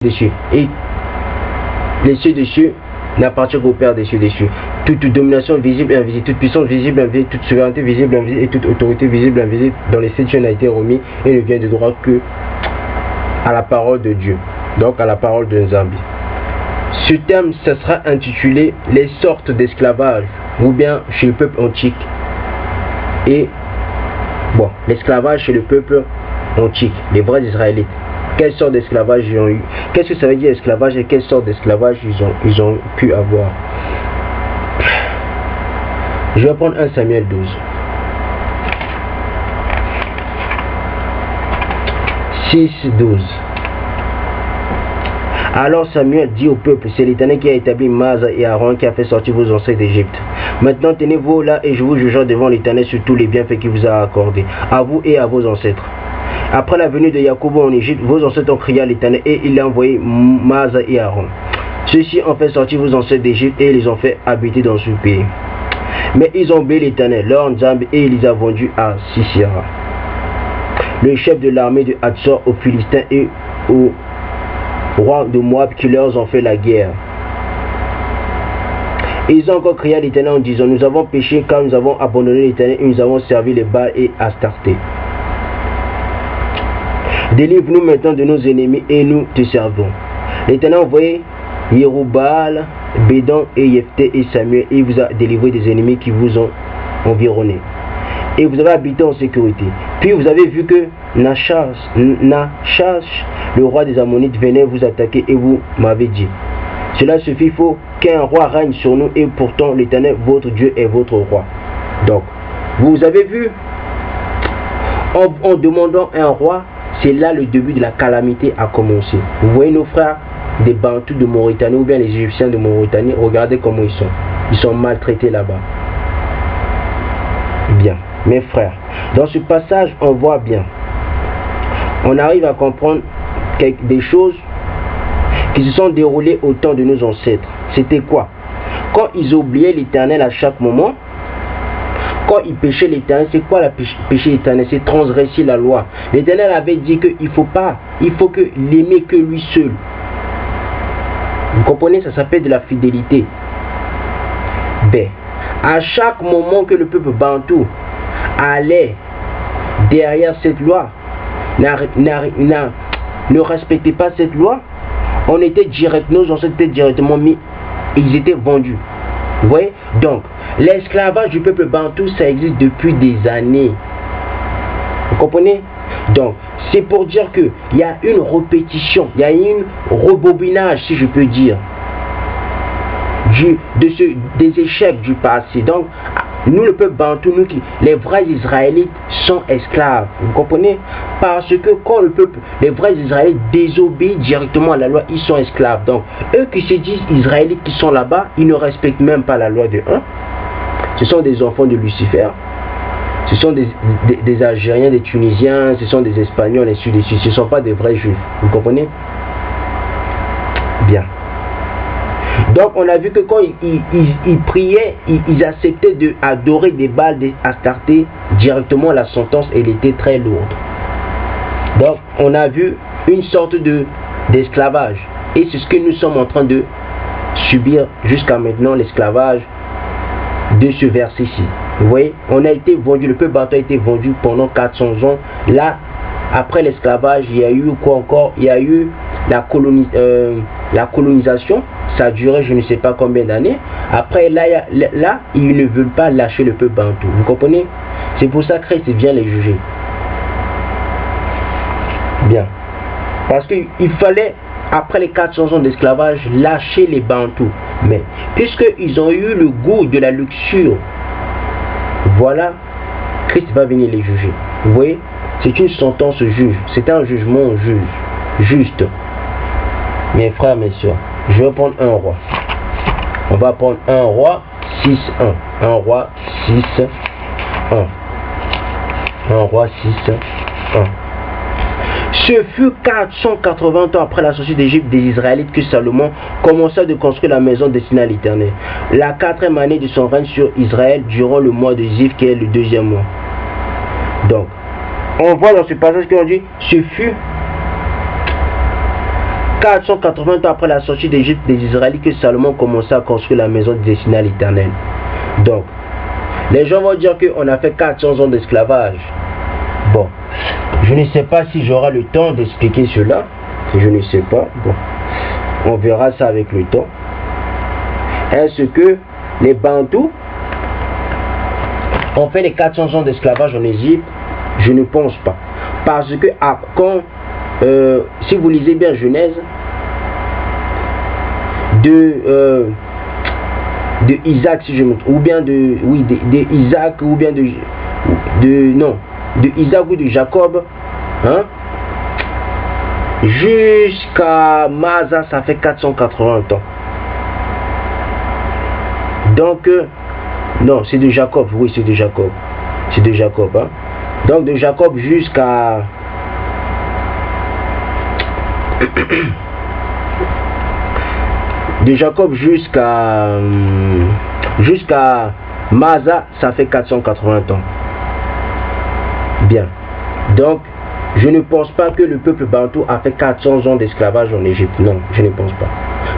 dessus. Et les cieux dessus n'appartient qu'au Père des cieux dessus. Toute domination visible et invisible, toute puissance visible et invisible, toute souveraineté visible et invisible et toute autorité visible et invisible dans les 7 cieux n'a été remis et ne vient de droit que à la parole de Dieu. Donc à la parole de Nzambi. Ce terme, ça sera intitulé les sortes d'esclavage ou bien chez le peuple antique. Et bon, l'esclavage chez le peuple antique, les vrais Israélites. Quelle sorte d'esclavage ils ont eu? Qu'est-ce que ça veut dire esclavage et quelle sorte d'esclavage ils ont pu avoir? Je vais prendre 1 Samuel 12. 6-12. Alors Samuel dit au peuple, c'est l'Éternel qui a établi Masa et Aaron qui a fait sortir vos ancêtres d'Égypte. Maintenant tenez-vous là et je vous jugerai devant l'Éternel sur tous les bienfaits qu'il vous a accordés, à vous et à vos ancêtres. Après la venue de Jacob en Égypte, vos ancêtres ont crié à l'Éternel et il a envoyé Masa et Aaron. Ceux-ci ont fait sortir vos ancêtres d'Égypte et ils les ont fait habiter dans ce pays. Mais ils ont oublié l'Éternel, leur Nzambi, et il les a vendus à Sisera, le chef de l'armée de Hatzor, aux Philistins et aux rois de Moab qui leur ont fait la guerre. Et ils ont encore crié à l'Éternel en disant, nous avons péché car nous avons abandonné l'Éternel et nous avons servi les Baals et Astarté. Délivre-nous maintenant de nos ennemis et nous te servons. L'Éternel a envoyé Yerobaal, Bédan et Jephthé et Samuel et il vous a délivré des ennemis qui vous ont environné. Et vous avez habité en sécurité. Puis vous avez vu que Nachash, le roi des Ammonites, venait vous attaquer et vous m'avez dit, cela suffit, il faut qu'un roi règne sur nous et pourtant l'Éternel, votre Dieu, est votre roi. Donc, vous avez vu, en demandant un roi, c'est là le début de la calamité a commencé. Vous voyez nos frères des Bantous de Mauritanie ou bien les Égyptiens de Mauritanie, regardez comment ils sont. Ils sont maltraités là-bas. Bien, mes frères, dans ce passage, on voit bien. On arrive à comprendre des choses qui se sont déroulées au temps de nos ancêtres. C'était quoi? Quand ils oubliaient l'Éternel à chaque moment, quand ils péchaient l'Éternel, c'est quoi la péché l'Éternel? C'est transgresser la loi. L'Éternel avait dit qu'il faut que l'aimer que lui seul. Vous comprenez, ça s'appelle de la fidélité. Ben, à chaque moment que le peuple bantou allait derrière cette loi, ne respectait pas cette loi, on était direct, nos ancêtres étaient directement mis, ils étaient vendus. Vous voyez? Donc, l'esclavage du peuple bantou, ça existe depuis des années. Vous comprenez? Donc, c'est pour dire qu'il y a une répétition, il y a une rebobinage, si je peux dire, des échecs du passé. Donc, nous, le peuple bantou, les vrais Israélites sont esclaves. Vous comprenez? Parce que quand les vrais Israélites désobéissent directement à la loi, ils sont esclaves. Donc, eux qui se disent Israélites qui sont là-bas, ils ne respectent même pas la loi de 1. Ce sont des enfants de Lucifer. Ce sont des Algériens, des Tunisiens, ce sont des Espagnols, et ainsi de suite. Ce ne sont pas des vrais Juifs. Vous comprenez? Bien. Donc on a vu que quand ils priaient, ils acceptaient d'adorer des Baals, des Astarté, directement la sentence, elle était très lourde. Donc on a vu une sorte d'esclavage. Et c'est ce que nous sommes en train de subir jusqu'à maintenant, l'esclavage de ce verset-ci. Vous voyez, on a été vendu, le peuple bantou a été vendu pendant 400 ans. Là, après l'esclavage, il y a eu quoi encore? Il y a eu la colonisation. Ça a duré je ne sais pas combien d'années. Après, là, ils ne veulent pas lâcher le peuple bantou. Vous comprenez? C'est pour ça que Christ vient les juger. Bien. Parce qu'il fallait, après les 400 ans d'esclavage, lâcher les bantous. Mais, puisqu'ils ont eu le goût de la luxure, voilà, Christ va venir les juger. Vous voyez? C'est une sentence juge. C'est un jugement juste. Mes frères, mes soeurs, je vais prendre un roi. On va prendre un roi 6-1. Un roi 6-1. Un roi 6-1. Ce fut 480 ans après la sortie d'Égypte des Israélites que Salomon commença de construire la maison destinée à l'Éternel. La 4e année de son règne sur Israël durant le mois de Ziv qui est le 2e mois. Donc, on voit dans ce passage qu'on dit, ce fut 480 ans après la sortie d'Égypte des Israélites que Salomon commença à construire la maison destinée à l'Éternel. Donc, les gens vont dire qu'on a fait 400 ans d'esclavage. Bon, je ne sais pas si j'aurai le temps d'expliquer cela. Je ne sais pas. Bon, on verra ça avec le temps. Est-ce que les Bantous ont fait les 400 ans d'esclavage en Égypte? Je ne pense pas. Parce que si vous lisez bien Genèse, de Isaac, si je me trompe, ou bien de Isaac, ou bien de Isaac ou de Jacob, hein, jusqu'à Masa, ça fait 480 ans. Donc, non, c'est de Jacob, oui, c'est de Jacob. C'est de Jacob, hein. Donc, de Jacob jusqu'à... de Jacob jusqu'à Masa, ça fait 480 ans. Bien. Donc, je ne pense pas que le peuple bantou a fait 400 ans d'esclavage en Égypte. Non, je ne pense pas.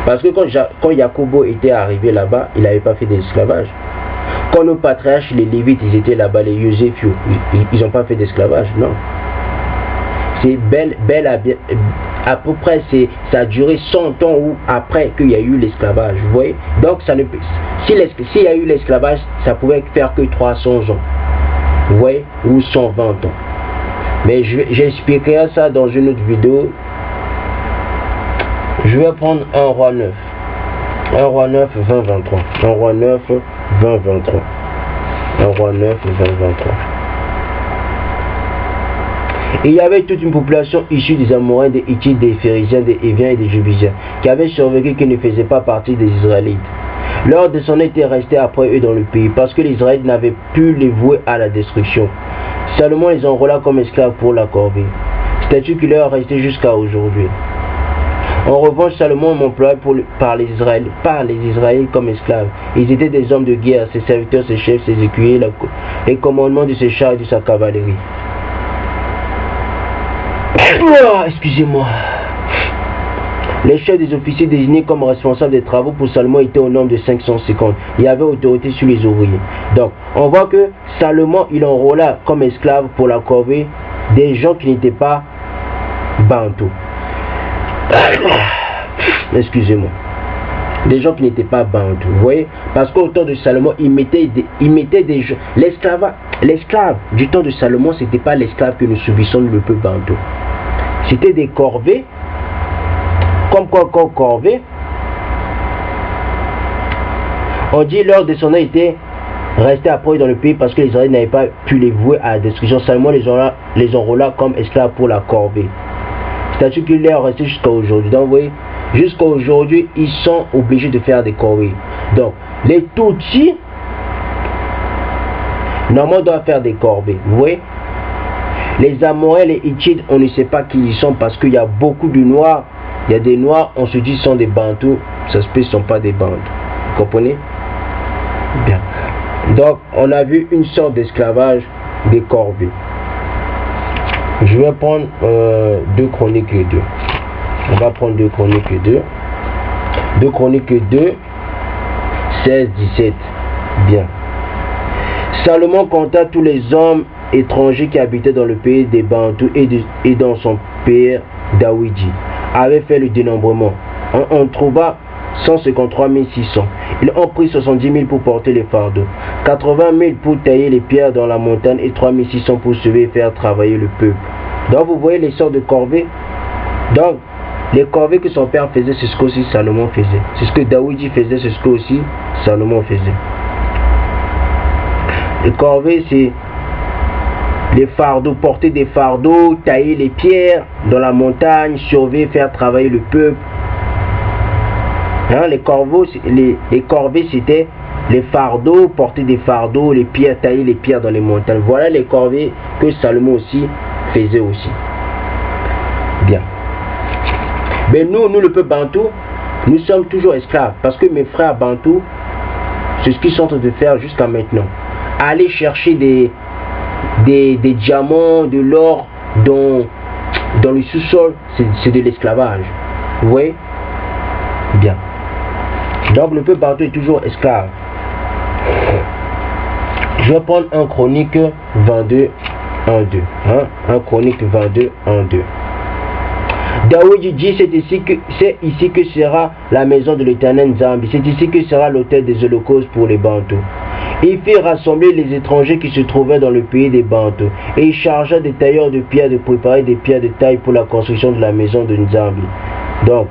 Parce que quand Yacobo était arrivé là-bas, il n'avait pas fait d'esclavage. Quand nos patriarches, les Lévites, ils étaient là-bas, les Yosef, ils n'ont pas fait d'esclavage, non. C'est à peu près, ça a duré 100 ans ou après qu'il y a eu l'esclavage, vous voyez. Donc, s'il y a eu l'esclavage, ça pouvait faire que 300 ans, vous voyez, ou 120 ans. Mais j'expliquerai ça dans une autre vidéo. Je vais prendre 1 roi 9. 1 roi 9, 20, 23. 1 roi 9, 20, 23. 1 roi 9, 20, 23. Et il y avait toute une population issue des Amoréens, des Hittites, des Phérésiens, des Héviens et des Jébusiens qui avaient survécu, qui ne faisaient pas partie des Israélites. Leurs descendants étaient restés après eux dans le pays parce que les Israélites n'avaient pu les vouer à la destruction. Salomon les enrôla comme esclaves pour la corvée, statut qui leur est resté jusqu'à aujourd'hui. En revanche, Salomon m'employait par les Israélites comme esclaves. Ils étaient des hommes de guerre, ses serviteurs, ses chefs, ses écuyers, les commandements de ses chars et de sa cavalerie. Oh, excusez-moi. Les chefs des officiers désignés comme responsables des travaux pour Salomon étaient au nombre de 550. Il y avait autorité sur les ouvriers. Donc, on voit que Salomon, il enrôla comme esclaves pour la corvée des gens qui n'étaient pas bantous. Excusez-moi. Des gens qui n'étaient pas bantous. Vous voyez? Parce qu'au temps de Salomon, il mettait des gens. L'esclave du temps de Salomon, ce n'était pas l'esclave que nous subissons le peuple bantou. C'était des corvées. Comme corvée, on dit leurs descendants étaient restés après dans le pays parce que les Israélites n'avaient pas pu les vouer à la destruction. Salomon les enrôla comme esclaves pour la corvée. Statut qui leur est resté jusqu'à aujourd'hui. Donc vous voyez, jusqu'à aujourd'hui, ils sont obligés de faire des corvées. Donc les Tutsis, normalement, doivent faire des corvées. Vous voyez, les Amoréens, les Hittites, on ne sait pas qui ils sont parce qu'il y a beaucoup de Noirs. Il y a des Noirs, on se dit sont des Bantous, ça se peut, ne sont pas des Bantous. Vous comprenez? Bien. Donc, on a vu une sorte d'esclavage des corvées. Je vais prendre 2 Chroniques 2. On va prendre 2 Chroniques 2. 2 Chroniques 2, 16, 17. Bien. Salomon compta tous les hommes étrangers qui habitaient dans le pays des Bantous et dans son père Daoudi avait fait le dénombrement. On trouva 153 600. Ils ont pris 70 000 pour porter les fardeaux, 80 000 pour tailler les pierres dans la montagne et 3 600 pour sauver et faire travailler le peuple. Donc vous voyez les sortes de corvées. Donc les corvées que son père faisait, c'est ce que aussi Salomon faisait. C'est ce que Daoudi faisait, c'est ce que aussi Salomon faisait. Les corvées, c'est les fardeaux, porter des fardeaux, tailler les pierres dans la montagne, surveiller, faire travailler le peuple. Hein, les corvées, c'était les fardeaux, porter des fardeaux, les pierres, tailler les pierres dans les montagnes. Voilà les corvées que Salomon aussi faisait aussi. Bien. Mais nous le peuple bantou, nous sommes toujours esclaves. Parce que mes frères bantous, c'est ce qu'ils sont en train de faire jusqu'à maintenant. Aller chercher des diamants, de l'or dans le sous-sol, c'est de l'esclavage. Vous voyez? Bien. Donc le peuple bantou est toujours esclave. Je vais prendre un Chronique 22, 1, 2. Un Chronique 22, 1, 2. Daoud dit, c'est ici que sera la maison de l'Éternel Nzambi. C'est ici que sera l'autel des holocaustes pour les Bantous. Il fit rassembler les étrangers qui se trouvaient dans le pays des Bantous. Et il chargea des tailleurs de pierre de préparer des pierres de taille pour la construction de la maison de Nzambi. Donc,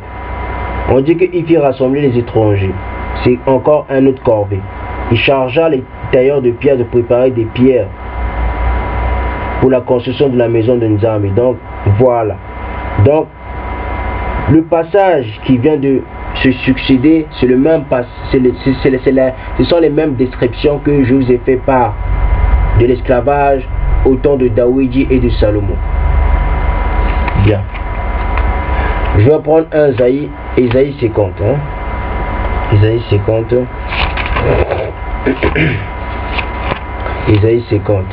on dit qu'il fit rassembler les étrangers. C'est encore un autre corvée. Il chargea les tailleurs de pierre de préparer des pierres pour la construction de la maison de Nzambi. Donc, voilà. Donc, le passage qui vient de se succéder, c'est le même ce sont les mêmes descriptions que je vous ai fait part de l'esclavage au temps de Daoudi et de Salomon. Bien. Je vais prendre un Isaïe 50. Isaïe 50. Isaïe 50.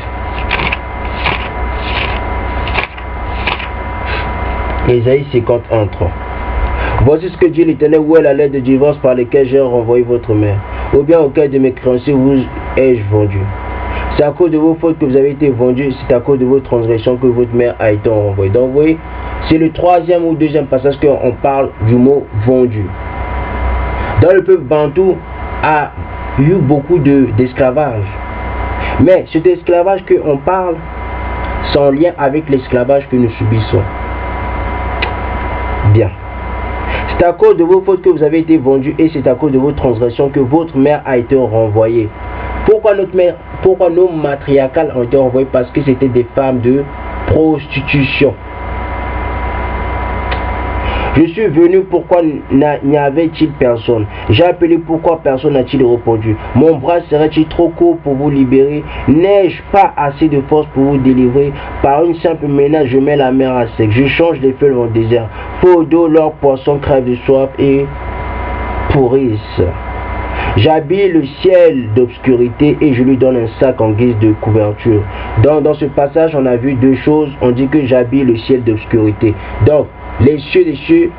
Isaïe 51, 3. Voici ce que dit l'Éternel, où est la lettre de divorce par laquelle j'ai renvoyé votre mère, ou bien auquel de mes créanciers vous ai-je vendu. C'est à cause de vos fautes que vous avez été vendu, c'est à cause de vos transgressions que votre mère a été renvoyée. Donc vous voyez, c'est le troisième ou deuxième passage qu'on parle du mot vendu. Dans le peuple bantou a eu beaucoup d'esclavage. Mais cet esclavage qu'on parle, c'est en lien avec l'esclavage que nous subissons. Bien. C'est à cause de vos fautes que vous avez été vendus et c'est à cause de vos transgressions que votre mère a été renvoyée. Pourquoi nos matriarcales ont été renvoyées? Parce que c'était des femmes de prostitution. Je suis venu, pourquoi n'y avait-il personne? J'ai appelé, pourquoi personne n'a-t-il répondu? Mon bras serait-il trop court pour vous libérer? N'ai-je pas assez de force pour vous délivrer? Par une simple menace, je mets la mer à sec. Je change les feuilles en désert. Faute d'eau, leurs poissons crèvent de soif et pourrissent. J'habille le ciel d'obscurité et je lui donne un sac en guise de couverture. Donc, dans ce passage, on a vu deux choses. On dit que j'habille le ciel d'obscurité. Donc, les cieux des cieux,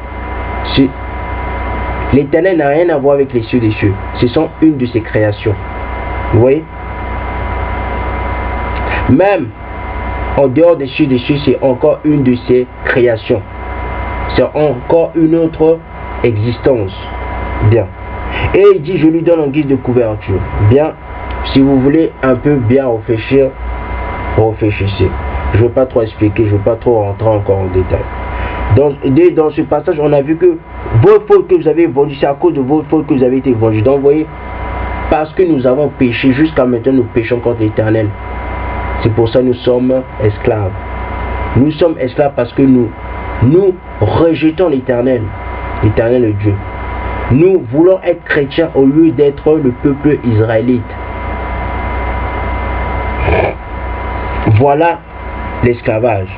l'Éternel n'a rien à voir avec les cieux des cieux. Ce sont une de ses créations. Vous voyez? Même en dehors des cieux, c'est encore une de ses créations. C'est encore une autre existence. Bien. Et il dit, je lui donne en guise de couverture. Bien. Si vous voulez un peu bien réfléchir, réfléchissez. Je ne veux pas trop expliquer, je ne veux pas trop rentrer encore en détail. Dans ce passage, on a vu que vos fautes que vous avez vendues, c'est à cause de vos fautes que vous avez été vendus. Donc, vous voyez, parce que nous avons péché, jusqu'à maintenant, nous péchons contre l'Éternel. C'est pour ça que nous sommes esclaves. Nous sommes esclaves parce que nous rejetons l'Éternel, l'Éternel Dieu. Nous voulons être chrétiens au lieu d'être le peuple israélite. Voilà l'esclavage.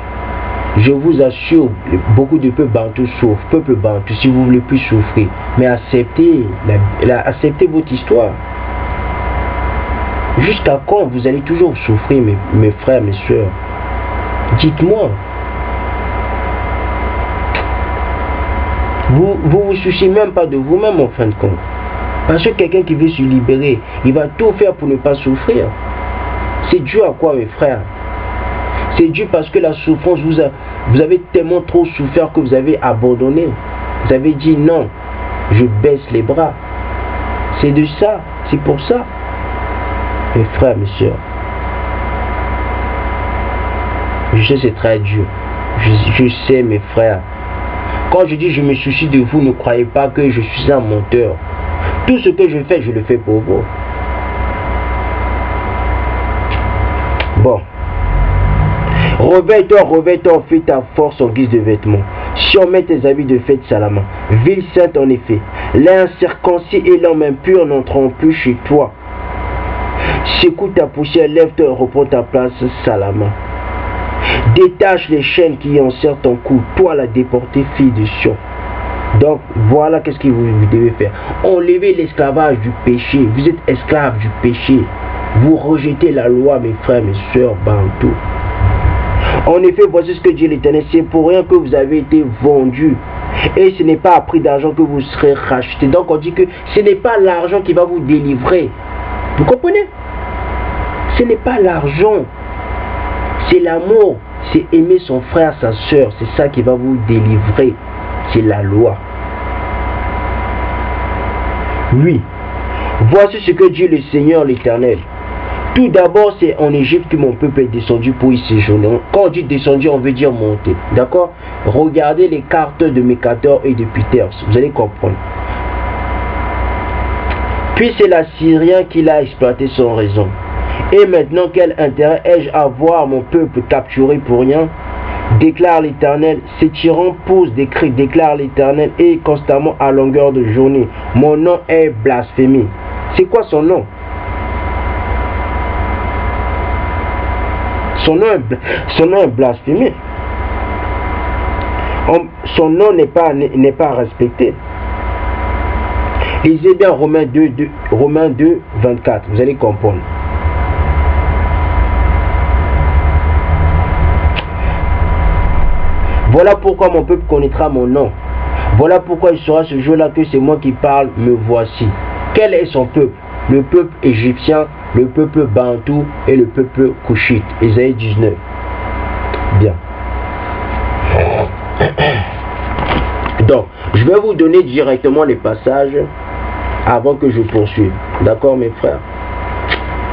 Je vous assure, beaucoup de peuples bantous souffrent. Peuple bantou, si vous voulez plus souffrir, mais acceptez votre histoire. Jusqu'à quand vous allez toujours souffrir, mes frères, mes soeurs? Dites-moi. Vous souciez même pas de vous-même en fin de compte. Parce que quelqu'un qui veut se libérer, il va tout faire pour ne pas souffrir. C'est dû à quoi, mes frères? C'est dû parce que la souffrance, vous avez tellement trop souffert que vous avez abandonné. Vous avez dit non, je baisse les bras. C'est de ça, c'est pour ça. Mes frères, mes soeurs, je sais c'est très dur. Je sais, mes frères. Quand je dis je me soucie de vous, ne croyez pas que je suis un menteur. Tout ce que je fais, je le fais pour vous. Bon. Revêt-toi, fais ta force en guise de vêtements. Si on met tes habits de fête Salama, ville sainte en effet, l'incirconcis et l'homme impur n'entreront plus chez toi. Secoue ta poussière, lève-toi et reprends ta place Salama. Détache les chaînes qui enserrent ton cou, toi la déportée fille de Sion. Donc voilà qu'est-ce que vous devez faire. Enlevez l'esclavage du péché. Vous êtes esclaves du péché. Vous rejetez la loi, mes frères, mes soeurs, bantou. En effet, voici ce que dit l'Éternel, c'est pour rien que vous avez été vendus Et ce n'est pas à prix d'argent que vous serez racheté. Donc on dit que ce n'est pas l'argent qui va vous délivrer. Vous comprenez? Ce n'est pas l'argent. C'est l'amour. C'est aimer son frère, sa soeur. C'est ça qui va vous délivrer. C'est la loi. Oui. Voici ce que dit le Seigneur l'Éternel. Tout d'abord, c'est en Égypte que mon peuple est descendu pour y séjourner. Quand on dit descendu, on veut dire monter. D'accord? Regardez les cartes de Mercator et de Peters. Vous allez comprendre. Puis c'est l'Assyrien qui l'a exploité sans raison. Et maintenant, quel intérêt ai-je à voir mon peuple capturé pour rien? Déclare l'Éternel. Ces tyrans poussent des cris, déclare l'Éternel, et constamment à longueur de journée. Mon nom est blasphémé. C'est quoi son nom? Son nom est blasphémé. Son nom n'est pas respecté. Lisez bien Romains 2, 24. Vous allez comprendre. Voilà pourquoi mon peuple connaîtra mon nom. Voilà pourquoi il sera ce jour-là que c'est moi qui parle, me voici. Quel est son peuple? Le peuple égyptien, le peuple bantou et le peuple couchite. Ésaïe 19. Bien. Donc, je vais vous donner directement les passages avant que je poursuive. D'accord, mes frères?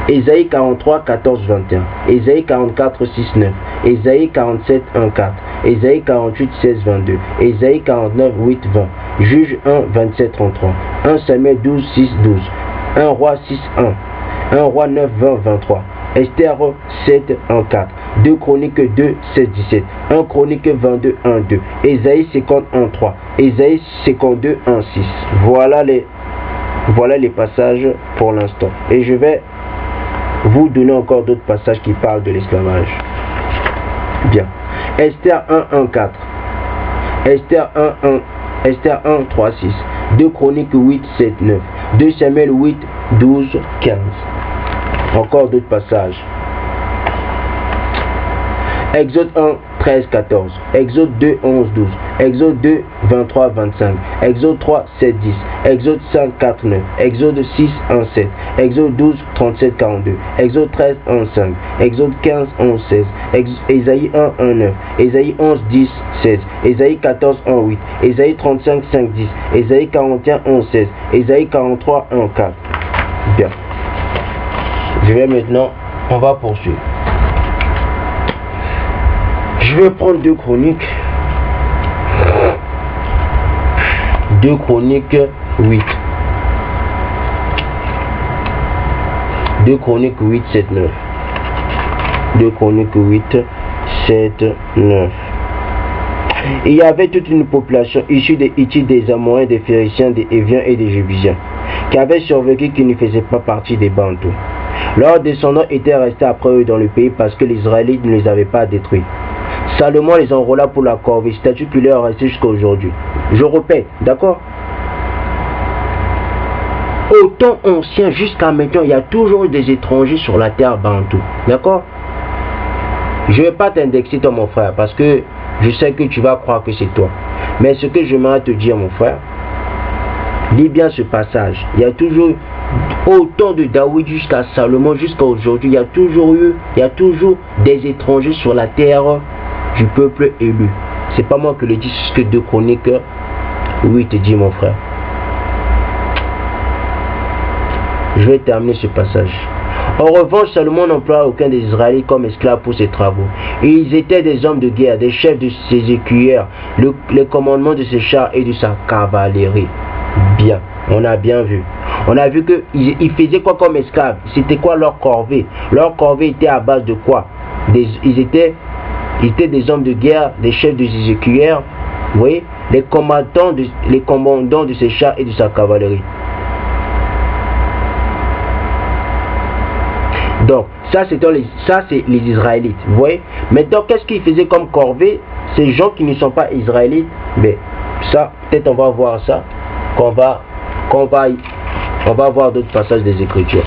Ésaïe 43, 14, 21. Ésaïe 44, 6, 9. Ésaïe 47, 1, 4. Ésaïe 48, 16, 22. Ésaïe 49, 8, 20. Juge 1, 27, 33. 1 Samuel 12, 6, 12. 1 Roi 6, 1. 1 Roi 9, 20, 23. Esther 7, 1, 4. 2 Chroniques 2, 16, 17. 1 Chronique 22, 1, 2. Ésaïe 50, 1, 3. Ésaïe 52, 1, 6. Voilà les passages pour l'instant. Et je vais vous donner encore d'autres passages qui parlent de l'esclavage. Bien. Esther 1, 1, 4. Esther 1, 1. Esther 1, 3, 6. 2 Chroniques 8, 7, 9. 2 Samuel 8, 12, 15. Encore d'autres passages. Exode 1, 13, 14. Exode 2, 11, 12. Exode 2, 23, 25. Exode 3, 7, 10. Exode 5, 4, 9. Exode 6, 1, 7. Exode 12, 37, 42. Exode 13, 1, 5. Exode 15, 11, 16. Ésaïe 1, 1, 9. Ésaïe 11, 10, 16. Ésaïe 14, 1, 8. Ésaïe 35, 5, 10. Ésaïe 41, 11, 16. Ésaïe 43, 1, 4. Bien. Je vais maintenant, on va poursuivre. Je vais prendre 2 Chroniques. 2 Chroniques 8. 2 Chroniques 8, 7, 9. 2 Chroniques 8, 7, 9. Il y avait toute une population issue des Hittites, des Amoréens, des Phéréciens, des Héviens et des Jébusiens qui avaient survécu, qui ne faisaient pas partie des Bantous. Leurs descendants étaient restés après eux dans le pays parce que les Israélites ne les avaient pas détruits. Salomon les enrôla pour la corvée, statut qui leur est resté jusqu'à aujourd'hui. Je répète, d'accord? Au temps ancien jusqu'à maintenant, il y a toujours des étrangers sur la terre bantou. D'accord? Je ne vais pas t'indexer toi mon frère parce que je sais que tu vas croire que c'est toi. Mais ce que j'aimerais te dire mon frère, lis bien ce passage. Il y a toujours, au temps de David jusqu'à Salomon, jusqu'à aujourd'hui, il y a toujours des étrangers sur la terre du peuple élu. C'est pas moi qui le dis, c'est ce que 2 Chroniques 8 dit mon frère. Je vais terminer ce passage. En revanche, Salomon n'emploie aucun des Israélites comme esclaves pour ses travaux. Et ils étaient des hommes de guerre, des chefs de ses écuyères, les commandements de ses chars et de sa cavalerie. Bien, on a bien vu. On a vu qu'ils faisaient quoi comme esclaves? C'était quoi leur corvée? Leur corvée était à base de quoi? Ils étaient des hommes de guerre, des chefs de ses écuyères, vous voyez, les commandants de ses chars et de sa cavalerie. Donc, ça c'est les Israélites, vous voyez. Maintenant, qu'est-ce qu'ils faisaient comme corvée? Ces gens qui ne sont pas Israélites, mais ça, peut-être on va voir ça, on va voir d'autres passages des Écritures.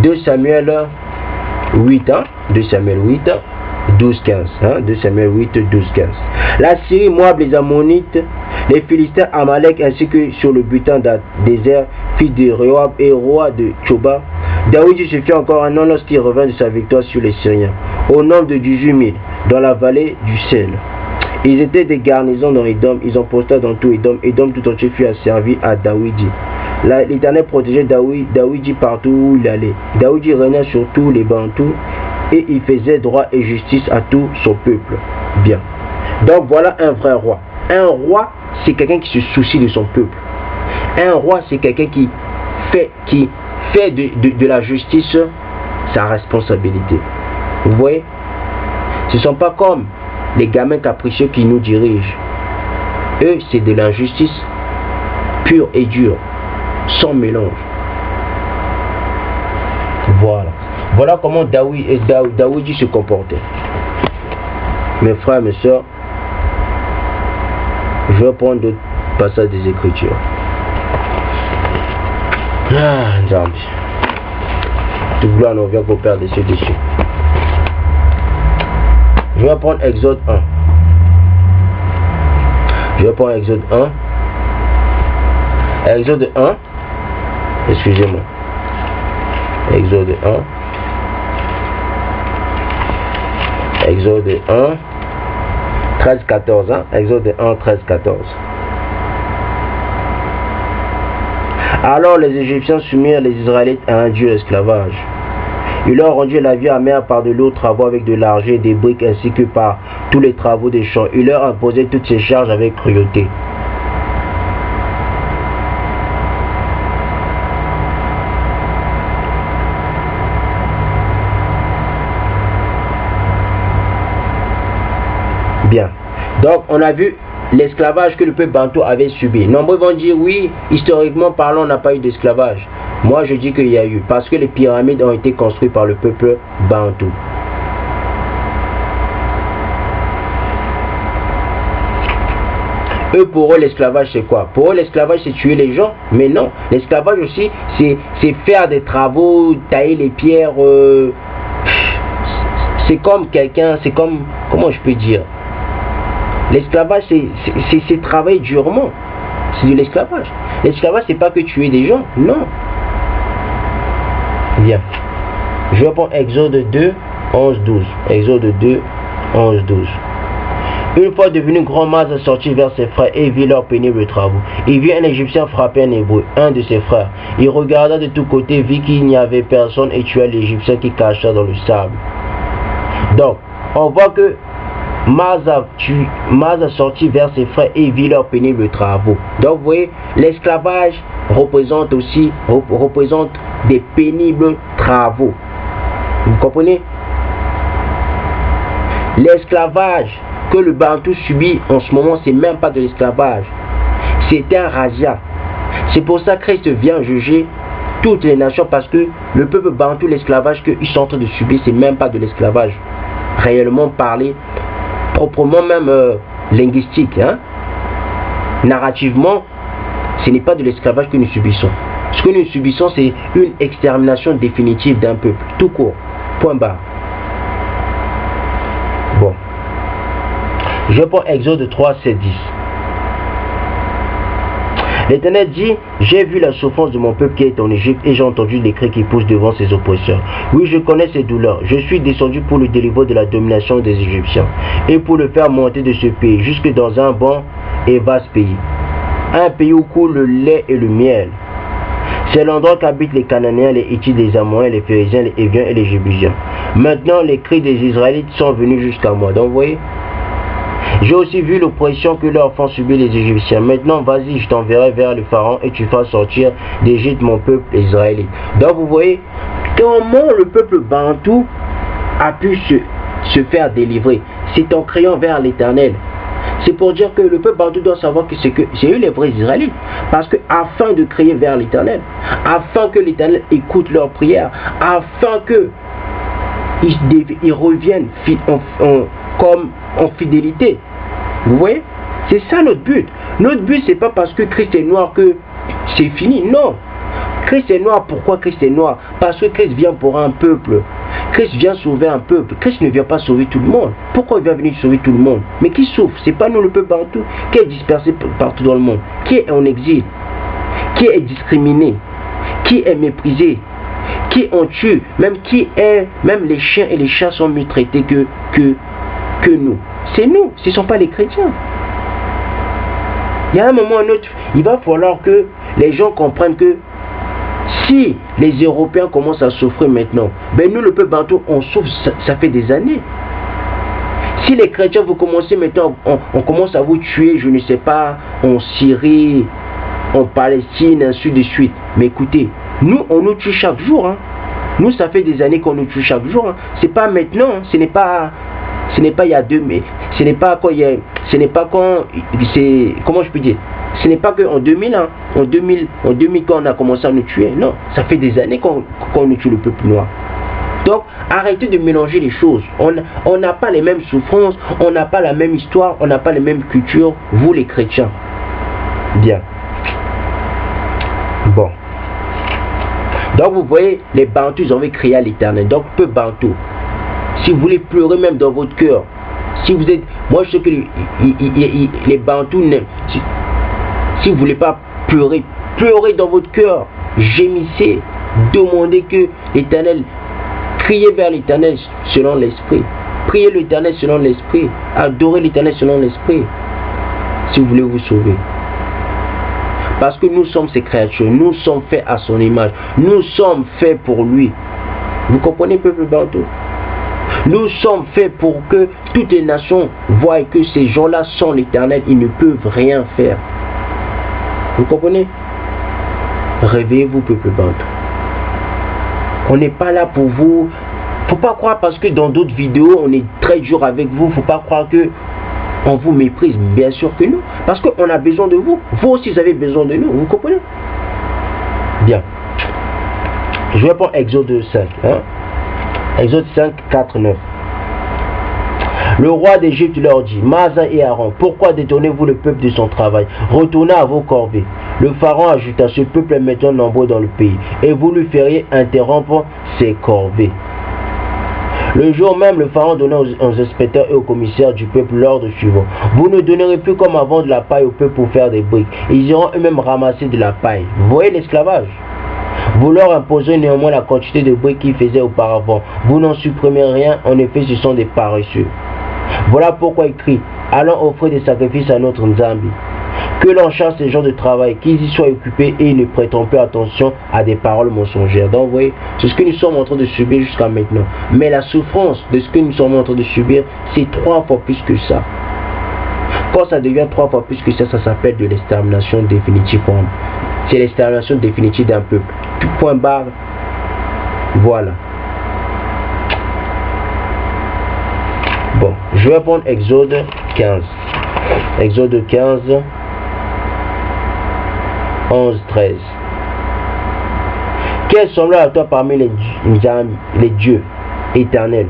2 Samuel 8, 2 Samuel 8, 12, 15. 2 Samuel 8, 12, 15. La Syrie, Moab, les Ammonites, les Philistins, Amalek, ainsi que sur le butin désert, fils de Rehob et roi de Tchoba. Daoud se fit encore un an lorsqu'il revint de sa victoire sur les Syriens, au nombre de 18 000, dans la vallée du Sel. Ils étaient des garnisons dans Édom, ils en posta dans tout Édom. Édom tout entier fut asservi à Daoudi. L'Éternel protégeait Daoudi partout où il allait. Daoudi régnait sur tous les Bantous et il faisait droit et justice à tout son peuple. Bien. Donc voilà un vrai roi. Un roi, c'est quelqu'un qui se soucie de son peuple. Un roi, c'est quelqu'un qui fait de la justice sa responsabilité. Vous voyez? Ce ne sont pas comme les gamins capricieux qui nous dirigent. Eux, c'est de l'injustice pure et dure, sans mélange. Voilà. Voilà comment Daoudi se comportait. Mes frères et mes soeurs, je vais prendre d'autres passages des Écritures. Toute gloire nous vient qu'au Père des cieux dessus. Je vais prendre Exode 1. Je vais prendre Exode 1. Exode 1. Excusez-moi. Exode 1. Exode 1. 13-14. Hein? Exode 1, 13-14. Alors les Égyptiens soumirent les Israélites à un dieu esclavage. Ils leur rendirent la vie amère par de lourds travaux avec de l'argent et des briques ainsi que par tous les travaux des champs. Ils leur imposaient toutes ces charges avec cruauté. Bien. Donc on a vu l'esclavage que le peuple bantou avait subi. Nombreux vont dire oui, historiquement parlant, on n'a pas eu d'esclavage. Moi je dis qu'il y a eu, parce que les pyramides ont été construites par le peuple bantou. Eux, pour eux, l'esclavage c'est quoi? Pour eux, l'esclavage c'est tuer les gens. Mais non, l'esclavage aussi c'est faire des travaux, tailler les pierres. C'est comme quelqu'un, c'est comme, comment je peux dire? L'esclavage, c'est travailler durement. C'est de l'esclavage. L'esclavage, c'est pas que tuer des gens. Non. Bien. Je vais prendre Exode 2, 11, 12. Exode 2, 11, 12. Une fois devenu grand, Maz sortit vers ses frères et vit leurs pénibles travaux. Il vit un Égyptien frapper un Hébreu, un de ses frères. Il regarda de tous côtés, vit qu'il n'y avait personne et tua l'Égyptien qui cacha dans le sable. Donc, on voit que Maz a sorti vers ses frères et vit leurs pénibles travaux. Donc vous voyez, l'esclavage représente des pénibles travaux. Vous comprenez? L'esclavage que le Bantou subit en ce moment, c'est même pas de l'esclavage. C'est un razzia. C'est pour ça que Christ vient juger toutes les nations, parce que le peuple Bantou, l'esclavage qu'ils sont en train de subir, c'est même pas de l'esclavage. Réellement parlé, proprement même linguistique, hein? Narrativement, ce n'est pas de l'esclavage que nous subissons. Ce que nous subissons, c'est une extermination définitive d'un peuple, tout court, point barre. Bon, je prends Exode 3, 7, 10. L'Éternel dit, j'ai vu la souffrance de mon peuple qui est en Égypte et j'ai entendu les cris qui poussent devant ses oppresseurs. Oui, je connais ses douleurs. Je suis descendu pour le délivrer de la domination des Égyptiens et pour le faire monter de ce pays jusque dans un bon et vaste pays. Un pays où coule le lait et le miel. C'est l'endroit qu'habitent les Cananéens, les Hittites, les Amoréens, les Phérésiens, les Héviens et les Jébusiens. Maintenant, les cris des Israélites sont venus jusqu'à moi. Donc, vous voyez, j'ai aussi vu l'oppression que leurs enfants subissent les Égyptiens. Maintenant, vas-y, je t'enverrai vers le Pharaon et tu feras sortir d'Égypte mon peuple israélite. Donc, vous voyez comment le peuple Bantou a pu se faire délivrer. C'est en criant vers l'Éternel. C'est pour dire que le peuple Bantou doit savoir que c'est eux les vrais Israélites. Parce que afin de crier vers l'Éternel, afin que l'Éternel écoute leurs prières, afin que ils reviennent comme en fidélité. Vous voyez? C'est ça notre but. Notre but, c'est pas parce que Christ est noir que c'est fini. Non. Christ est noir. Pourquoi Christ est noir? Parce que Christ vient pour un peuple Christ vient sauver un peuple. Christ ne vient pas sauver tout le monde. Pourquoi il vient venir sauver tout le monde? Mais qui souffre? C'est pas nous le peuple partout, qui est dispersé partout dans le monde, qui est en exil, qui est discriminé, qui est méprisé, qui on tue, même les chiens et les chats sont mieux traités que nous. C'est nous, ce ne sont pas les chrétiens. Il y a un moment ou un autre, il va falloir que les gens comprennent que si les Européens commencent à souffrir maintenant, ben nous le peuple bantou, on souffre, ça fait des années. Si les chrétiens, vous commencez maintenant, on commence à vous tuer, je ne sais pas, en Syrie, en Palestine, ainsi de suite. Mais écoutez, nous, on nous tue chaque jour. Hein. Nous, ça fait des années qu'on nous tue chaque jour. Hein. C'est pas maintenant, ce n'est pas il y a 2 mai, ce n'est pas quand c'est, comment je peux dire, ce n'est pas qu'en 2000, hein, en 2000 quand on a commencé à nous tuer. Non, ça fait des années qu'on nous tue le peuple noir. Donc, arrêtez de mélanger les choses. On n'a pas les mêmes souffrances, on n'a pas la même histoire, on n'a pas les mêmes cultures, vous les chrétiens. Bien. Bon. Donc, vous voyez, les Bantous, ils ont crié à l'Éternel. Donc, peu Bantou. Si vous voulez pleurer même dans votre cœur, si vous êtes... Moi, je sais que les Bantous, si vous ne voulez pas pleurer, pleurez dans votre cœur, gémissez, demandez que l'Éternel... Criez vers l'Éternel selon l'Esprit. Priez l'Éternel selon l'Esprit. Adorez l'Éternel selon l'Esprit. Si vous voulez vous sauver. Parce que nous sommes ses créatures. Nous sommes faits à son image. Nous sommes faits pour lui. Vous comprenez, peuple bantou? Nous sommes faits pour que toutes les nations voient que ces gens-là sont l'Éternel. Ils ne peuvent rien faire. Vous comprenez? Réveillez-vous, peuple bantou. On n'est pas là pour vous. Faut pas croire parce que dans d'autres vidéos on est très dur avec vous. Faut pas croire que on vous méprise. Bien sûr que non. Parce qu'on a besoin de vous. Vous aussi vous avez besoin de nous. Vous comprenez? Bien. Je vais prendre Exode 5. Hein? Exode 5, 4, 9. Le roi d'Égypte leur dit, Masa et Aaron, pourquoi détournez-vous le peuple de son travail? Retournez à vos corvées. Le pharaon ajouta, ce peuple est maintenant nombreux dans le pays, et vous lui feriez interrompre ses corvées. Le jour même, le pharaon donna aux inspecteurs et aux commissaires du peuple l'ordre suivant. Vous ne donnerez plus comme avant de la paille au peuple pour faire des briques. Ils iront eux-mêmes ramasser de la paille. Vous voyez l'esclavage? Vous leur imposerez néanmoins la quantité de briques qu'ils faisaient auparavant. Vous n'en supprimez rien, en effet ce sont des paresseux. Voilà pourquoi il crie, allons offrir des sacrifices à notre Nzambi. Que l'on chasse ces gens de travail, qu'ils y soient occupés et ils ne prêteront plus attention à des paroles mensongères. Donc vous voyez, c'est ce que nous sommes en train de subir jusqu'à maintenant. Mais la souffrance de ce que nous sommes en train de subir, c'est 3 fois plus que ça. Quand ça devient 3 fois plus que ça s'appelle de l'extermination définitive. C'est l'extermination définitive d'un peuple. Tout point barre. Voilà. Bon, je vais prendre Exode 15. Exode 15, 11, 13. Quel semblable à toi parmi les dieux éternels?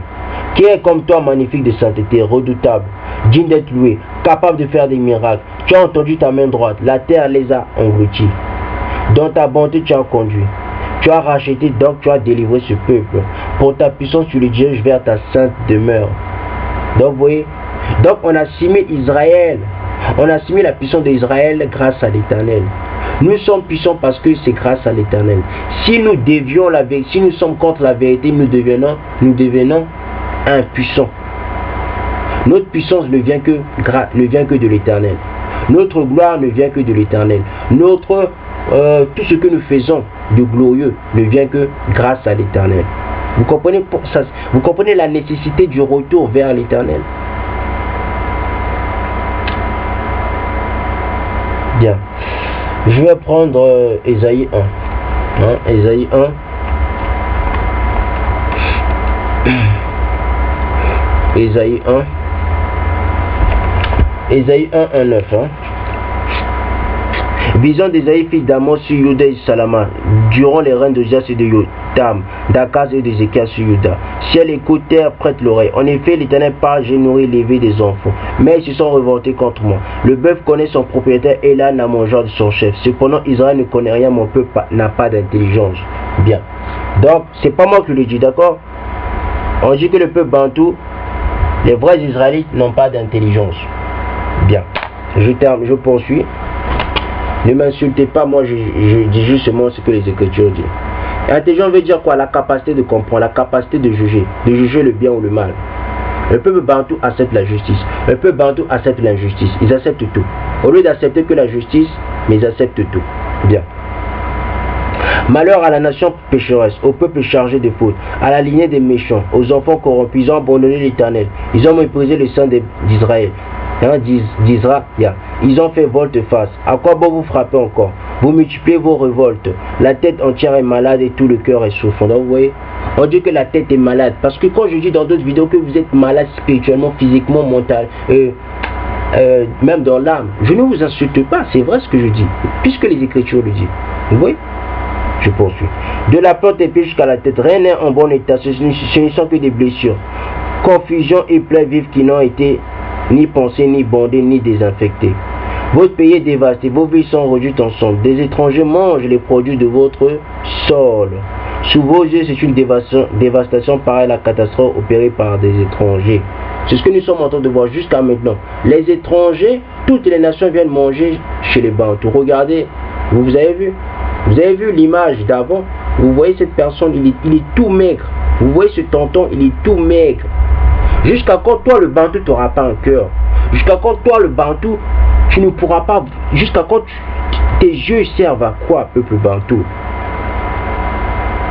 Qui est comme toi magnifique de sainteté, redoutable, digne d'être loué, capable de faire des miracles? Tu as entendu ta main droite, la terre les a engloutis. Dans ta bonté tu as conduit. Tu as racheté, donc tu as délivré ce peuple. Pour ta puissance tu le diriges vers ta sainte demeure. Donc vous voyez, donc on assimile Israël, on assimile la puissance d'Israël grâce à l'Éternel. Nous sommes puissants parce que c'est grâce à l'Éternel. Si nous dévions la vérité, si nous sommes contre la vérité, nous devenons impuissants. Notre puissance ne vient que de l'Éternel. Notre gloire ne vient que de l'Éternel. Tout ce que nous faisons de glorieux ne vient que grâce à l'Éternel. Vous comprenez, vous comprenez la nécessité du retour vers l'Éternel. Bien. Je vais prendre Ésaïe 1. Ésaïe 1. Ésaïe 1. Ésaïe 1, 1, 9. Vision d'Ésaïe, fils d'Amos sur Juda et Salama, durant les règnes de Jas et de Yotam, d'Akaz et d'Ézéchias sur Juda. Ciel écoute, terre prête l'oreille. En effet, l'Éternel parle, j'ai nourri l'élevé des enfants, mais ils se sont revoltés contre moi. Le bœuf connaît son propriétaire et l'âne la mangeur de son chef. Cependant, Israël ne connaît rien, mon peuple n'a pas d'intelligence. Bien. Donc, c'est pas moi qui le dis, d'accord? On dit que le peuple bantou, les vrais Israélites n'ont pas d'intelligence. Bien, je poursuis. Ne m'insultez pas, moi je dis justement ce que les Écritures disent. Intelligence veut dire quoi? La capacité de comprendre, la capacité de juger le bien ou le mal. Le peuple bantou accepte la justice. Le peuple bantou accepte l'injustice. Ils acceptent tout. Au lieu d'accepter que la justice, mais ils acceptent tout. Bien. Malheur à la nation pécheresse, au peuple chargé de fautes, à la lignée des méchants, aux enfants corrompus. Ils ont abandonné l'Éternel. Ils ont méprisé le sang d'Israël. d'Israël. Ils ont fait volte-face. À quoi bon vous frapper encore? Vous multipliez vos révoltes. La tête entière est malade et tout le cœur est souffrant. Donc vous voyez, on dit que la tête est malade. Parce que quand je dis dans d'autres vidéos que vous êtes malade spirituellement, physiquement, mental, même dans l'âme, je ne vous insulte pas. C'est vrai ce que je dis. Puisque les Écritures le disent. Vous voyez? Je poursuis. De la plante épée jusqu'à la tête, rien n'est en bon état. Ce ne sont que des blessures. Confusion et plaies vives qui n'ont été ni pensées, ni bandées, ni désinfectées. Votre pays est dévasté, vos villes sont réduites en cendres. Des étrangers mangent les produits de votre sol. Sous vos yeux, c'est une dévastation pareille à la catastrophe opérée par des étrangers. C'est ce que nous sommes en train de voir jusqu'à maintenant. Les étrangers, toutes les nations viennent manger chez les Bantous. Regardez, vous avez vu? Vous avez vu l'image d'avant? Vous voyez cette personne, il est tout maigre. Vous voyez ce tonton, il est tout maigre. Jusqu'à quand toi le Bantou tu n'auras pas un cœur? Jusqu'à quand toi le Bantou tu ne pourras pas? Jusqu'à quand tes yeux servent à quoi, peuple Bantou?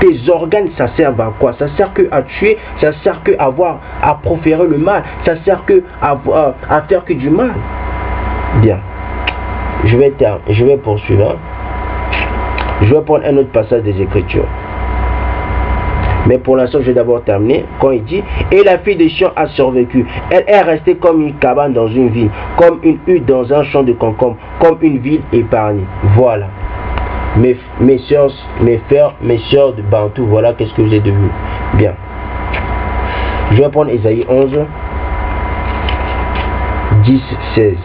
Tes organes ça sert à quoi? Ça sert que à tuer, ça sert que à proférer le mal, ça sert que à faire que du mal. Bien, je vais poursuivre. Je vais prendre un autre passage des Écritures. Mais pour l'instant, je vais d'abord terminer. Quand il dit, et la fille de Sion a survécu. Elle est restée comme une cabane dans une ville, comme une hutte dans un champ de concombre, comme une ville épargnée. Voilà. Mes soeurs de Bantou, voilà qu'est-ce que vous êtes devenus. Bien. Je vais prendre Ésaïe 11, 10, 16.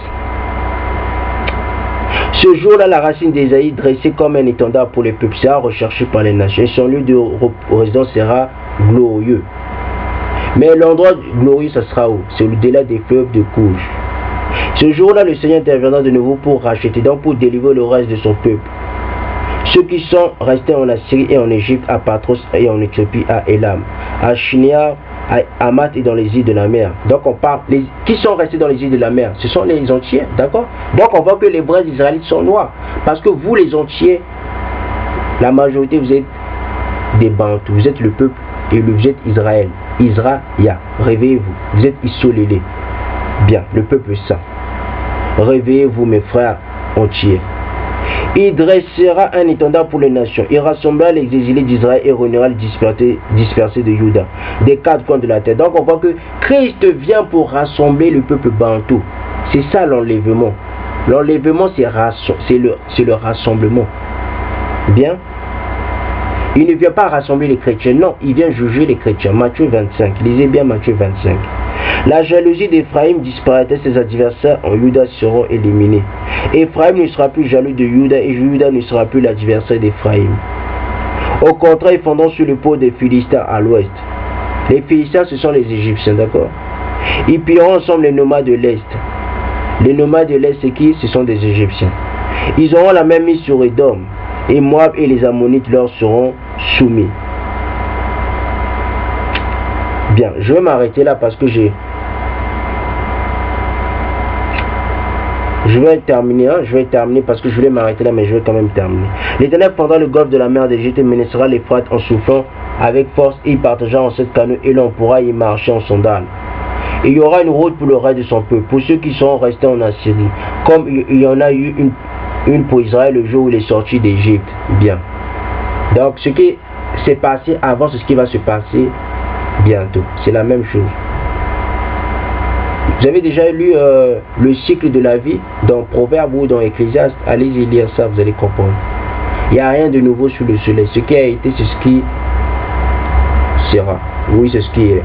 Ce jour-là, la racine d'Ésaïe, dressée comme un étendard pour les peuples, sera recherchée par les nations. Son lieu de résidence sera glorieux. Mais l'endroit glorieux, ça sera où? C'est au-delà des fleuves de couche. Ce jour-là, le Seigneur interviendra de nouveau pour racheter, donc pour délivrer le reste de son peuple. Ceux qui sont restés en Assyrie et en Égypte, à Patros et en Éthiopie, à Élam, à Shinéar, à Hamath et dans les îles de la mer. Donc on parle, qui sont restés dans les îles de la mer? Ce sont les entiers, d'accord? Donc on voit que les vrais Israélites sont noirs. Parce que vous les entiers, la majorité vous êtes des Bantous, vous êtes le peuple et vous êtes Israël. Israël, réveillez-vous, vous êtes isolés. Bien, le peuple saint. Réveillez-vous mes frères entiers. Il dressera un étendard pour les nations. Il rassemblera les exilés d'Israël et réunira les dispersés de Juda, des quatre coins de la terre. Donc on voit que Christ vient pour rassembler le peuple bantou. C'est ça l'enlèvement. L'enlèvement c'est le rassemblement. Bien. Il ne vient pas rassembler les chrétiens, non, il vient juger les chrétiens. Matthieu 25, lisez bien Matthieu 25. La jalousie d'Éphraïm disparaîtra, ses adversaires en Juda seront éliminés. Éphraïm ne sera plus jaloux de Juda et Juda ne sera plus l'adversaire d'Éphraïm. Au contraire, ils fondront sur le pôle des Philistins à l'ouest. Les Philistins, ce sont les Égyptiens, d'accord? Ils pilleront ensemble les nomades de l'Est. Les nomades de l'Est, c'est qui? Ce sont des Égyptiens. Ils auront la même mise sur Édom. Et Moab et les Ammonites leur seront soumis. Bien, je vais m'arrêter là parce que je vais terminer parce que je voulais m'arrêter là, mais je vais quand même terminer. L'Éternel prendra le golfe de la mer d'Égypte et menacera l'Euphrate en soufflant avec force. Il partagera en 7 canaux et l'on pourra y marcher en sandales. Et il y aura une route pour le reste de son peuple, pour ceux qui sont restés en Assyrie, comme il y en a eu une pour Israël le jour où il est sorti d'Égypte. Bien. Donc ce qui s'est passé avant, c'est ce qui va se passer bientôt. C'est la même chose. Vous avez déjà lu le cycle de la vie dans Proverbes ou dans Ecclésiaste? Allez-y lire ça, vous allez comprendre. Il n'y a rien de nouveau sous le soleil. Ce qui a été, c'est ce qui sera. Oui, c'est ce qui est.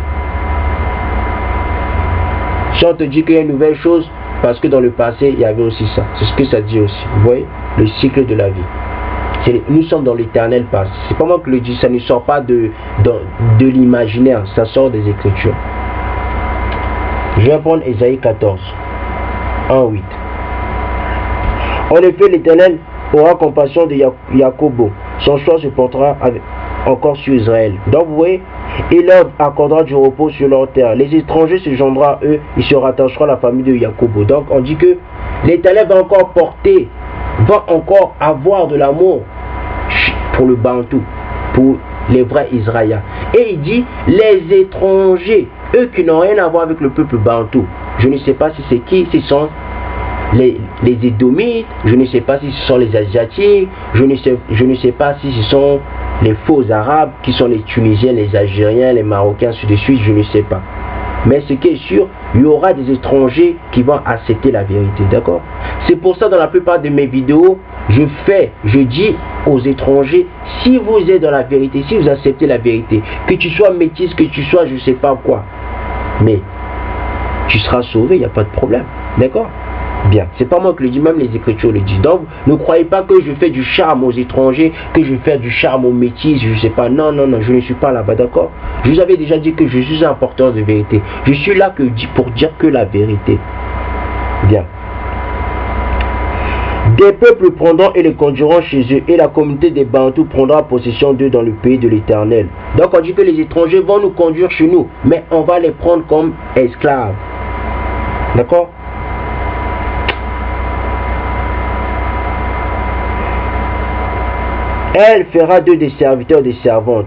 Si on te dit qu'il y a une nouvelle chose, parce que dans le passé, il y avait aussi ça. C'est ce que ça dit aussi. Vous voyez? Le cycle de la vie. Nous sommes dans l'éternel passé. C'est pas moi qui le dis, ça ne sort pas de l'imaginaire, ça sort des Écritures. Je vais prendre Ésaïe 14, 1-8. En effet, l'Éternel aura compassion de Jacob. Son choix se portera encore sur Israël. Donc vous voyez, il leur accordera du repos sur leur terre. Les étrangers se joindront à eux, ils se rattacheront à la famille de Jacob. Donc on dit que l'Éternel va encore porter, va encore avoir de l'amour pour le Bantou, pour les vrais Israéliens. Et il dit, les étrangers, eux qui n'ont rien à voir avec le peuple Bantou, je ne sais pas si c'est qui, ce sont les Édomites, je ne sais pas si ce sont les Asiatiques, je ne sais pas si ce sont les faux Arabes, qui sont les Tunisiens, les Algériens, les Marocains, ainsi de suite, je ne sais pas. Mais ce qui est sûr, il y aura des étrangers qui vont accepter la vérité, d'accord? C'est pour ça, dans la plupart de mes vidéos, je dis aux étrangers, si vous êtes dans la vérité, si vous acceptez la vérité, que tu sois métis, que tu sois je ne sais pas quoi, mais tu seras sauvé, il n'y a pas de problème, d'accord? Bien, c'est pas moi qui le dis, même les Écritures le disent. Donc, ne croyez pas que je fais du charme aux étrangers, que je fais du charme aux métis, je sais pas. Non, non, non, je ne suis pas là-bas, d'accord? Je vous avais déjà dit que je suis un porteur de vérité. Je suis là pour dire que la vérité. Bien. Des peuples prendront et les conduiront chez eux, et la communauté des Bantous prendra possession d'eux dans le pays de l'Éternel. Donc, on dit que les étrangers vont nous conduire chez nous, mais on va les prendre comme esclaves. D'accord? Elle fera d'eux des serviteurs, des servantes.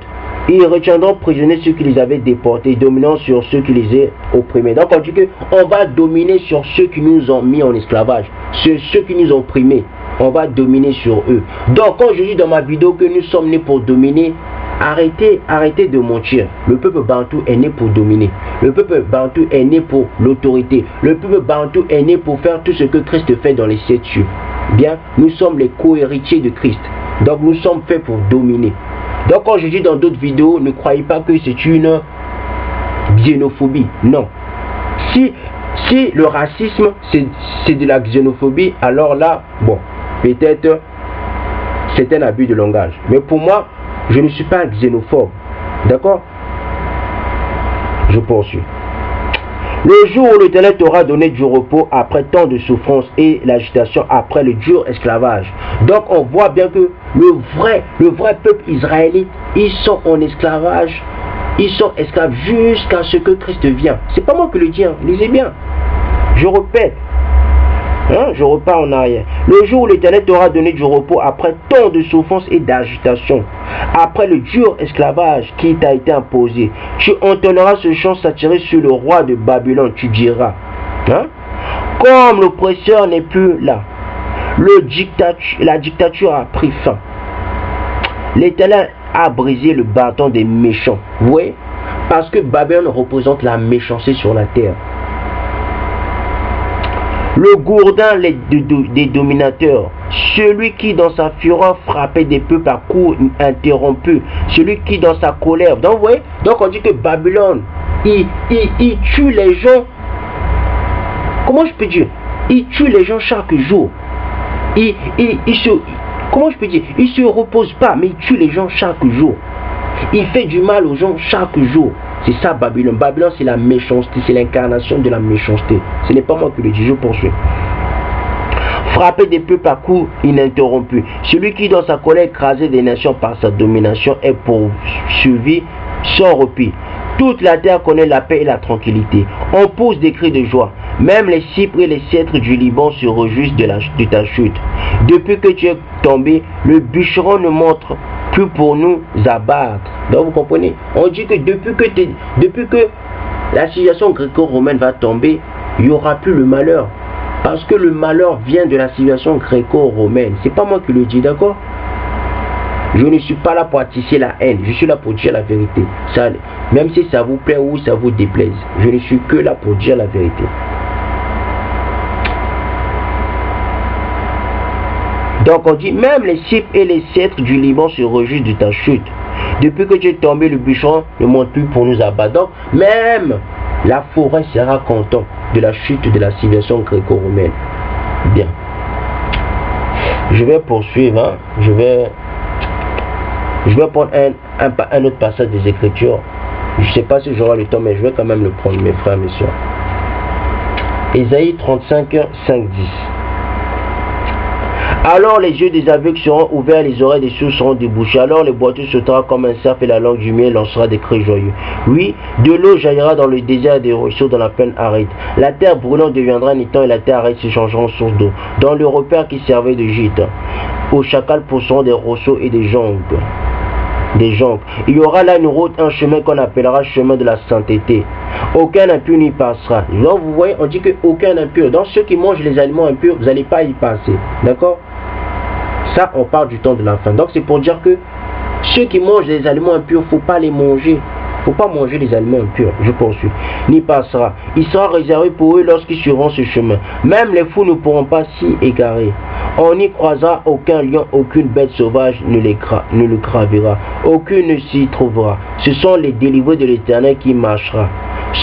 Ils retiendront prisonniers ceux qui les avaient déportés, dominant sur ceux qui les ont opprimés. Donc on dit qu'on va dominer sur ceux qui nous ont mis en esclavage, sur ceux qui nous ont opprimés. On va dominer sur eux. Donc quand je dis dans ma vidéo que nous sommes nés pour dominer, arrêtez de mentir. Le peuple Bantou est né pour dominer. Le peuple Bantou est né pour l'autorité. Le peuple Bantou est né pour faire tout ce que Christ fait dans les 7 cieux. Bien, nous sommes les co-héritiers de Christ. Donc nous sommes faits pour dominer. Donc quand je dis dans d'autres vidéos, ne croyez pas que c'est une xénophobie. Non. Si le racisme c'est de la xénophobie, alors là, bon, peut-être c'est un abus de langage. Mais pour moi, je ne suis pas un xénophobe. D'accord? Je poursuis. Le jour où l'Éternel t'aura donné du repos après tant de souffrance et l'agitation après le dur esclavage. Donc on voit bien que le vrai peuple israélite, ils sont en esclavage, ils sont esclaves jusqu'à ce que Christ vienne. C'est pas moi qui le dis, hein. Lisez bien. Je répète. Je repars en arrière. Le jour où l'Éternel t'aura donné du repos après tant de souffrance et d'agitation, après le dur esclavage qui t'a été imposé, tu entendras ce chant s'attirer sur le roi de Babylone. Tu diras, comme l'oppresseur n'est plus là, la dictature a pris fin. L'Éternel a brisé le bâton des méchants. Vous voyez? Parce que Babylone représente la méchanceté sur la terre. Le gourdin des dominateurs, celui qui dans sa fureur frappait des peuples à coups interrompus, celui qui dans sa colère. Donc vous voyez, donc on dit que Babylone, il tue les gens. Comment je peux dire? Il tue les gens chaque jour. Comment je peux dire? Il se repose pas, mais il tue les gens chaque jour. Il fait du mal aux gens chaque jour. C'est ça Babylone. Babylone, c'est la méchanceté, c'est l'incarnation de la méchanceté. Ce n'est pas moi qui le dis, je poursuis. Frapper des peuples à coups ininterrompus. Celui qui dans sa colère écrasait des nations par sa domination est poursuivi sans repos. Toute la terre connaît la paix et la tranquillité. On pousse des cris de joie. Même les cypres et les cèdres du Liban se réjouissent de ta chute. Depuis que tu es tombé, le bûcheron ne montre plus pour nous abattre. Donc vous comprenez? On dit que depuis que la civilisation gréco-romaine va tomber, il n'y aura plus le malheur. Parce que le malheur vient de la civilisation gréco-romaine. C'est pas moi qui le dis, d'accord? Je ne suis pas là pour attiser la haine. Je suis là pour dire la vérité. Ça, même si ça vous plaît ou ça vous déplaise. Je ne suis que là pour dire la vérité. Donc on dit, même les cypres et les cèdres du Liban se réjouissent de ta chute. Depuis que tu es tombé, le bûcheron ne monte plus pour nous abattre. Donc même la forêt sera contente de la chute de la civilisation gréco-romaine. Bien. Je vais poursuivre, hein. Je vais prendre un autre passage des Écritures. Je ne sais pas si j'aurai le temps, mais je vais quand même le prendre, mes frères, mes soeurs. Ésaïe 35, 5, 10. Alors les yeux des aveugles seront ouverts, les oreilles des sourds seront débouchées. Alors les boiteux sautera comme un cerf et la langue du miel lancera des cris joyeux. Oui, de l'eau jaillira dans le désert des ruisseaux dans la plaine aride. La terre brûlante deviendra un étang et la terre aride se changera en source d'eau. Dans le repère qui servait de gîte, aux chacals pousseront des rosseaux et des jonques. Il y aura là une route, un chemin qu'on appellera chemin de la sainteté. Aucun impur n'y passera. Donc vous voyez, on dit qu'aucun impur. Donc ceux qui mangent les aliments impurs, vous n'allez pas y passer. D'accord? Ça, on parle du temps de la fin. Donc c'est pour dire que ceux qui mangent les aliments impurs, il ne faut pas les manger. Il ne faut pas manger les aliments impurs. Je poursuis. N'y passera. Il sera réservé pour eux lorsqu'ils suivront ce chemin. Même les fous ne pourront pas s'y égarer. On n'y croisera aucun lion, aucune bête sauvage ne le gravera. Aucune ne s'y trouvera. Ce sont les délivrés de l'Éternel qui marchera.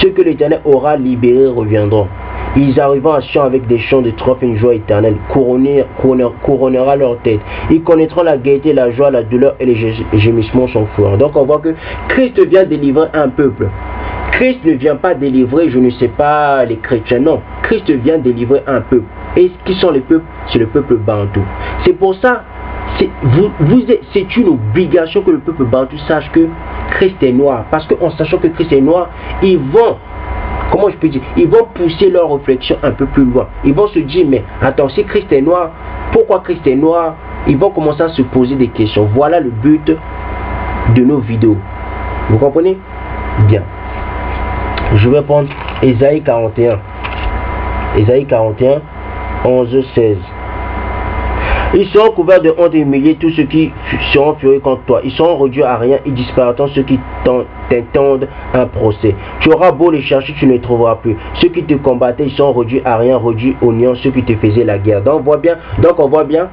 Ceux que l'Éternel aura libérés reviendront. Ils arriveront à Sion avec des chants de triomphe et une joie éternelle, couronnera leur tête. Ils connaîtront la gaieté, la joie, la douleur et les gémissements s'enfuiront. Donc on voit que Christ vient délivrer un peuple. Christ ne vient pas délivrer, je ne sais pas, les chrétiens, non. Christ vient délivrer un peuple. Et qui sont les peuples? C'est le peuple bantou. C'est pour ça, c'est une obligation que le peuple bantou sache que Christ est noir. Parce qu'en sachant que Christ est noir, ils vont... Comment je peux dire? Ils vont pousser leur réflexion un peu plus loin. Ils vont se dire, mais attends, si Christ est noir, pourquoi Christ est noir? Ils vont commencer à se poser des questions. Voilà le but de nos vidéos. Vous comprenez? Bien. Je vais prendre Ésaïe 41. Ésaïe 41, 11, 16. Ils seront couverts de honte et humiliés, tous ceux qui seront furieux contre toi. Ils seront réduits à rien, ils disparaîtront ceux qui t'intendent un procès. Tu auras beau les chercher, tu ne les trouveras plus. Ceux qui te combattaient, ils sont réduits à rien, réduits au néant, ceux qui te faisaient la guerre. Donc on voit bien